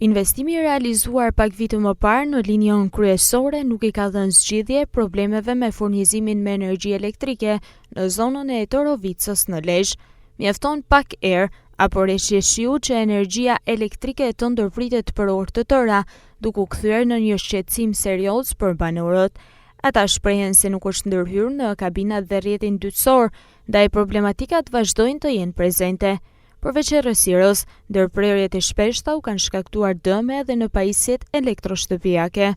Investimi realizuar pak vite më parë në linjën kryesore nuk i ka dhënë zgjidhje problemeve me furnizimin me energji elektrike në zonën e Torovicës në Lezhë. Mjafton pak erë apo reshje shiu që energjia elektrike të ndërpritet për orë të tëra, duke u kthyer në një shqetësim serioz për banorët. Ata shprehen se nuk është ndërhyrë në kabinat dhe rrjetin dytësor, ndaj problematikat vazhdojnë të jenë prezente. Përveç errësirës, ndërprerjet e shpeshta u kanë shkaktuar dëme edhe në pajisjet elektroshtëpiake.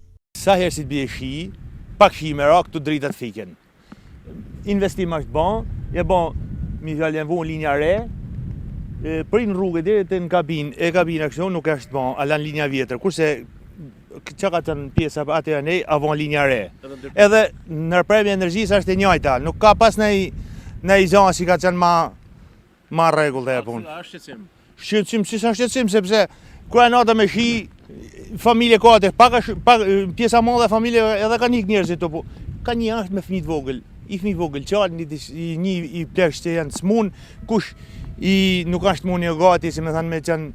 Sa herë si të bie shi, pak shi me rak të dritat fiken. Investim është bon, mi fjalën vënë linja re, prin rrugë deri te në kabinë, kabina kështu nuk është bon, alan linja vjetër, kurse çka ka të në pjesa atë janë avon linja re. Edhe ndërprerja e energjisë është e njëjta, nuk ka pas në zonë si ka qenë ma rregull dhe e punë. Shqetësim, si sa shqetësim, sepse kur e nata me shi, familje ka atë, pak pjesa madhe familje edhe kanë ikë njerëzit të ka një ashtë me fëmijë të vogël, vogël qalë, një i plesh që janë smun, kush nuk ashtë mund një gati, si me thanë me qenë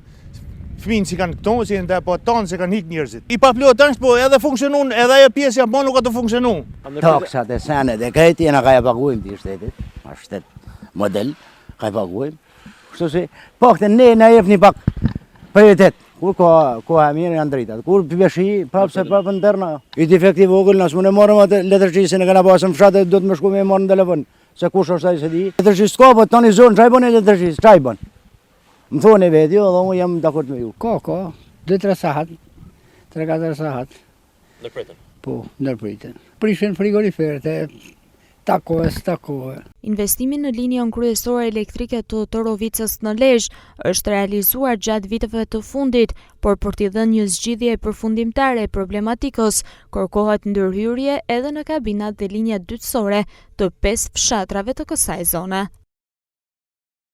fëmijën si kanë këto, si në po tanë se kanë ikë njerëzit. I paplot është, po edhe funksionun, edhe ajo pjesë janë po nuk ka të funksionu. Taksat e senet e krejt, jena ka e paguim të i shtetit, a shtet model, ka e paguim. Kështu si, pak të ne në jep një pak prioritet, kur ka mirë janë dritat, kur pëbeshi, prapë se prapë në tërna. I të efektiv vogël, nësë më në morëm atë letërqisë, në këna pasëm fshatë, do të më shku me morë në telefon, se kush është taj se di. Letërqisë ka, po të tani zonë, qaj bon e letërqisë, qaj bon? Më thonë e vetë, jo, dhe mu jam dakord me ju. Ka, 2-3 sahat, 3-4 sahat. Ndërpritën? Po, ndërpritën. Prishin frigoriferët e takohe. Investimi në linjën kryesore elektrike të Torovicës në Lezhë është realizuar gjatë viteve të fundit, por për t'i dhënë një zgjidhje përfundimtare problematikës, kërkohet ndërhyrje edhe në kabinat dhe linjat dytësore të 5 fshatrave të kësaj zone.